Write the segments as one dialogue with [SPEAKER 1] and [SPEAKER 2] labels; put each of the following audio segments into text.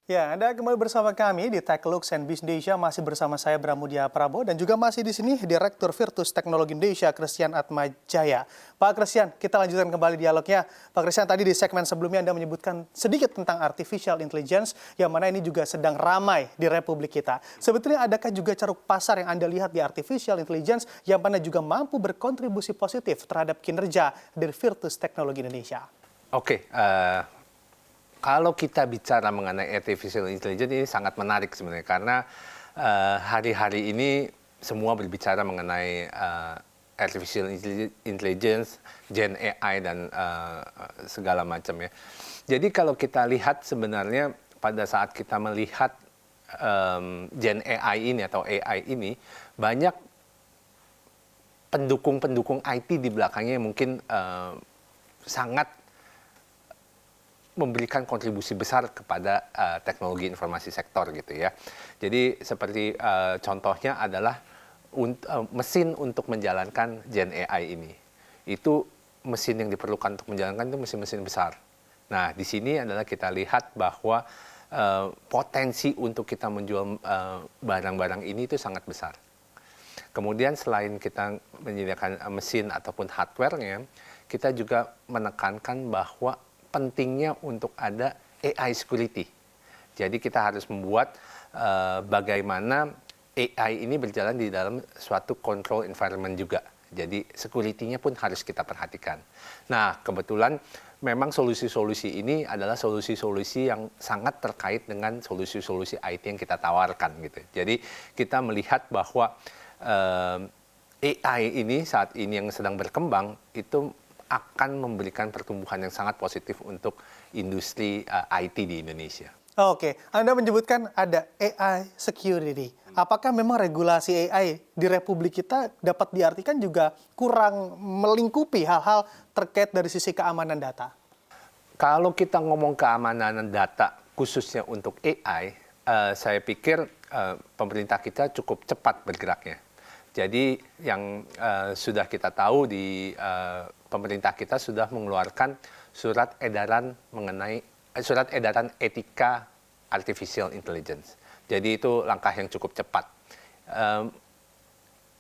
[SPEAKER 1] Ya, Anda kembali bersama kami di Tech Lux and Biz Indonesia, masih bersama saya Bramudia Prabowo dan juga masih di sini Direktur Virtus Teknologi Indonesia Christian Atmajaya. Pak Christian, kita lanjutkan kembali dialognya. Pak Christian, tadi di segmen sebelumnya Anda menyebutkan sedikit tentang artificial intelligence yang mana ini juga sedang ramai di Republik kita. Sebetulnya adakah juga ceruk pasar yang Anda lihat di artificial intelligence yang mana juga mampu berkontribusi positif terhadap kinerja dari Virtus Teknologi Indonesia?
[SPEAKER 2] Oke, kalau kita bicara mengenai artificial intelligence ini sangat menarik sebenarnya karena hari-hari ini semua berbicara mengenai artificial intelligence, Gen AI dan segala macam ya. Jadi kalau kita lihat sebenarnya pada saat kita melihat Gen AI ini atau AI ini banyak pendukung-pendukung IT di belakangnya yang mungkin sangat memberikan kontribusi besar kepada teknologi informasi sektor gitu ya. Jadi seperti contohnya adalah mesin untuk menjalankan Gen AI ini. Itu mesin yang diperlukan untuk menjalankan itu mesin-mesin besar. Nah, di sini adalah kita lihat bahwa potensi untuk kita menjual barang-barang ini itu sangat besar. Kemudian selain kita menyediakan mesin ataupun hardware-nya, kita juga menekankan bahwa pentingnya untuk ada AI security. Jadi kita harus membuat bagaimana AI ini berjalan di dalam suatu control environment juga. Jadi security-nya pun harus kita perhatikan. Nah, kebetulan memang solusi-solusi ini adalah solusi-solusi yang sangat terkait dengan solusi-solusi IT yang kita tawarkan gitu. Jadi kita melihat bahwa AI ini saat ini yang sedang berkembang itu akan memberikan pertumbuhan yang sangat positif untuk industri IT di Indonesia.
[SPEAKER 1] Oke, Anda menyebutkan ada AI security. Apakah memang regulasi AI di Republik kita dapat diartikan juga kurang melingkupi hal-hal terkait dari sisi keamanan data?
[SPEAKER 2] Kalau kita ngomong keamanan data khususnya untuk AI, saya pikir pemerintah kita cukup cepat bergeraknya. Jadi yang sudah kita tahu di pemerintah kita sudah mengeluarkan surat edaran etika artificial intelligence. Jadi itu langkah yang cukup cepat.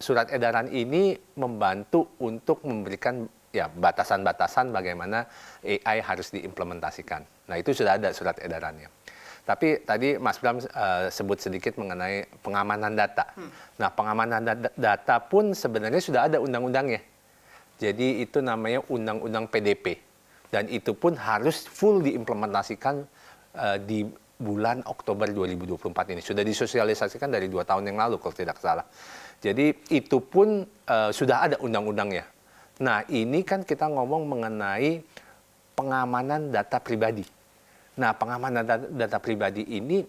[SPEAKER 2] Surat edaran ini membantu untuk memberikan ya batasan-batasan bagaimana AI harus diimplementasikan. Nah, itu sudah ada surat edarannya. Tapi tadi Mas Bram sebut sedikit mengenai pengamanan data. Nah, pengamanan data pun sebenarnya sudah ada undang-undangnya. Jadi itu namanya Undang-Undang PDP. Dan itu pun harus full diimplementasikan di bulan Oktober 2024 ini. Sudah disosialisasikan dari 2 tahun yang lalu kalau tidak salah. Jadi itu pun sudah ada undang-undangnya. Nah, ini kan kita ngomong mengenai pengamanan data pribadi. Nah, pengamanan data pribadi ini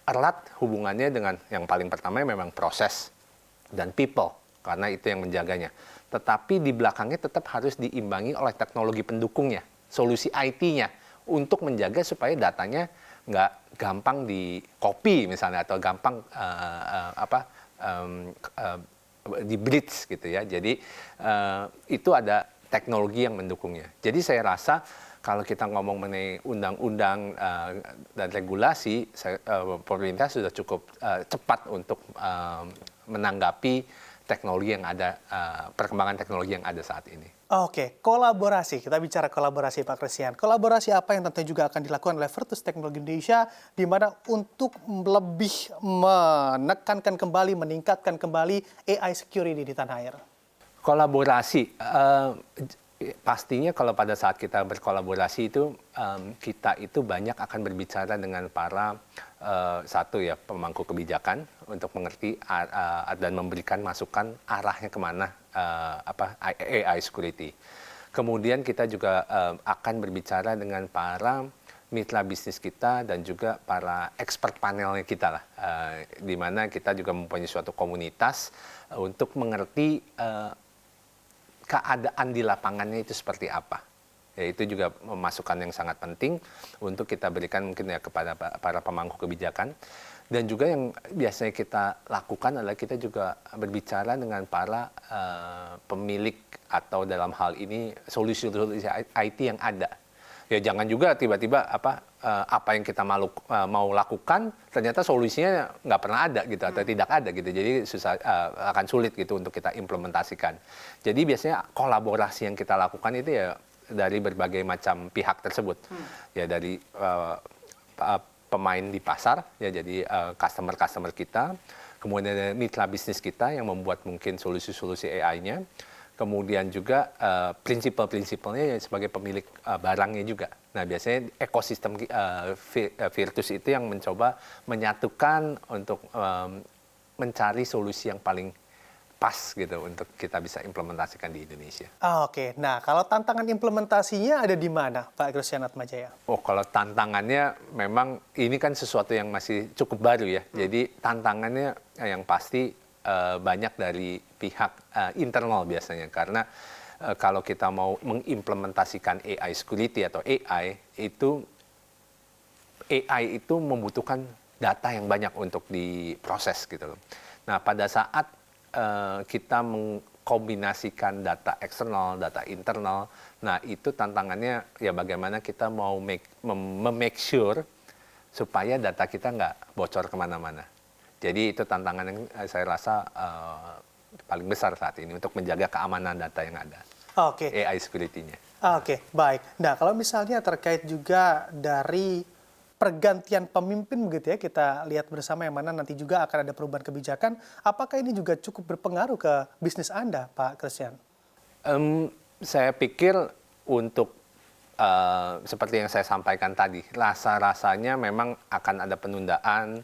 [SPEAKER 2] erat hubungannya dengan yang paling pertama memang proses dan people, karena itu yang menjaganya. Tetapi di belakangnya tetap harus diimbangi oleh teknologi pendukungnya, solusi IT-nya, untuk menjaga supaya datanya nggak gampang di-copy misalnya, atau gampang di-breach gitu ya. Jadi itu ada teknologi yang mendukungnya. Jadi saya rasa kalau kita ngomong mengenai undang-undang dan regulasi, pemerintah sudah cukup cepat untuk menanggapi teknologi yang ada, perkembangan teknologi yang ada saat ini.
[SPEAKER 1] Oke, kolaborasi. Kita bicara kolaborasi, Pak Christian. Kolaborasi apa yang tentunya juga akan dilakukan oleh Virtus Teknologi Indonesia, di mana untuk lebih menekankan kembali, meningkatkan kembali AI security di tanah air?
[SPEAKER 2] Kolaborasi. Pastinya kalau pada saat kita berkolaborasi itu kita itu banyak akan berbicara dengan para satu ya pemangku kebijakan untuk mengerti dan memberikan masukan arahnya kemana AI security. Kemudian kita juga akan berbicara dengan para mitra bisnis kita dan juga para expert panelnya kita lah, di mana kita juga mempunyai suatu komunitas untuk mengerti keadaan di lapangannya itu seperti apa. Ya, itu juga masukan yang sangat penting untuk kita berikan mungkin ya kepada para pemangku kebijakan. Dan juga yang biasanya kita lakukan adalah kita juga berbicara dengan para pemilik atau dalam hal ini solusi-solusi IT yang ada. Ya jangan juga tiba-tiba apa yang kita mau lakukan ternyata solusinya nggak pernah ada gitu atau tidak ada gitu, jadi akan sulit gitu untuk kita implementasikan. Jadi biasanya kolaborasi yang kita lakukan itu ya dari berbagai macam pihak tersebut, ya dari pemain di pasar, ya jadi customer kita, kemudian ada mitra bisnis kita yang membuat mungkin solusi-solusi AI-nya, kemudian juga prinsipal-prinsipalnya ya sebagai pemilik barangnya juga. Nah biasanya ekosistem Virtus itu yang mencoba menyatukan untuk mencari solusi yang paling pas gitu untuk kita bisa implementasikan di Indonesia.
[SPEAKER 1] Oke, nah kalau tantangan implementasinya ada di mana, Pak Christian Atmajaya?
[SPEAKER 2] Oh, kalau tantangannya memang ini kan sesuatu yang masih cukup baru ya. Jadi tantangannya yang pasti banyak dari pihak internal biasanya, karena kalau kita mau mengimplementasikan AI security atau AI itu membutuhkan data yang banyak untuk diproses gitu loh. Nah, pada saat kita mengkombinasikan data eksternal, data internal, nah itu tantangannya ya bagaimana kita mau make sure supaya data kita nggak bocor kemana-mana. Jadi itu tantangan yang saya rasa paling besar saat ini untuk menjaga keamanan data yang ada.
[SPEAKER 1] Oke.
[SPEAKER 2] AI security-nya.
[SPEAKER 1] Oke, baik. Nah, kalau misalnya terkait juga dari pergantian pemimpin begitu ya, kita lihat bersama yang mana nanti juga akan ada perubahan kebijakan. Apakah ini juga cukup berpengaruh ke bisnis Anda, Pak Christian?
[SPEAKER 2] Saya pikir untuk seperti yang saya sampaikan tadi, rasa-rasanya memang akan ada penundaan,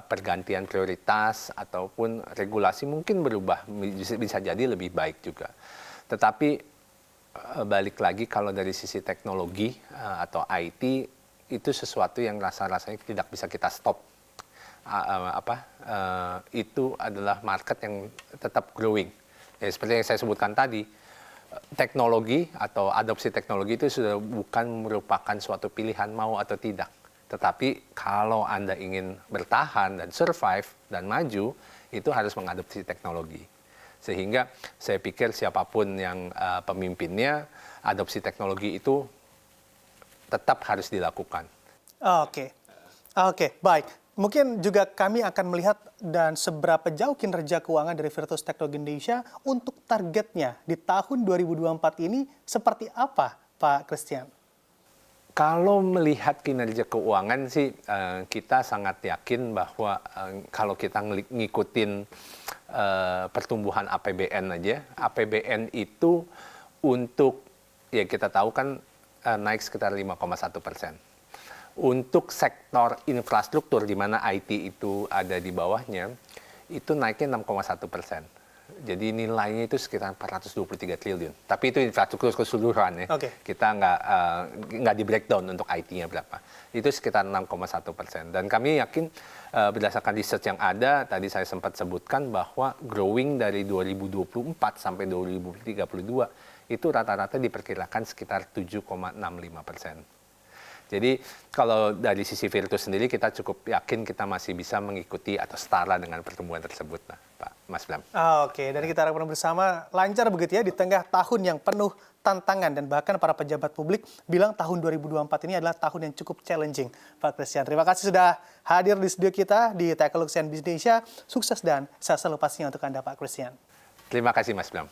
[SPEAKER 2] pergantian prioritas ataupun regulasi mungkin berubah, bisa jadi lebih baik juga. Tetapi balik lagi kalau dari sisi teknologi atau IT itu sesuatu yang rasa-rasanya tidak bisa kita stop. Itu adalah market yang tetap growing. Ya, seperti yang saya sebutkan tadi, teknologi atau adopsi teknologi itu sudah bukan merupakan suatu pilihan mau atau tidak. Tetapi kalau Anda ingin bertahan dan survive dan maju, itu harus mengadopsi teknologi. Sehingga saya pikir siapapun yang pemimpinnya, adopsi teknologi itu tetap harus dilakukan.
[SPEAKER 1] Oke, baik. Mungkin juga kami akan melihat dan seberapa jauh kinerja keuangan dari Virtus Teknologi Indonesia untuk targetnya di tahun 2024 ini seperti apa, Pak Christian?
[SPEAKER 2] Kalau melihat kinerja keuangan sih, kita sangat yakin bahwa kalau kita ngikutin pertumbuhan APBN aja, APBN itu untuk, ya kita tahu kan naik sekitar 5,1%. Untuk sektor infrastruktur di mana IT itu ada di bawahnya, itu naiknya 6,1%. Jadi nilainya itu sekitar 423 triliun. Tapi itu infrastruktur keseluruhan ya. Kita nggak di breakdown untuk IT-nya berapa. Itu sekitar 6,1%. Dan kami yakin berdasarkan research yang ada, tadi saya sempat sebutkan bahwa growing dari 2024 sampai 2032 itu rata-rata diperkirakan sekitar 7,65%. Jadi kalau dari sisi Virtus sendiri kita cukup yakin kita masih bisa mengikuti atau setara dengan pertumbuhan tersebut, nah, Pak Mas Bram.
[SPEAKER 1] Oke, dan kita harapkan bersama lancar begitu ya di tengah tahun yang penuh tantangan dan bahkan para pejabat publik bilang tahun 2024 ini adalah tahun yang cukup challenging, Pak Christian. Terima kasih sudah hadir di studio kita di Technology and Business Indonesia. Sukses dan sehat selalu pastinya untuk Anda, Pak Christian.
[SPEAKER 2] Terima kasih Mas Bram.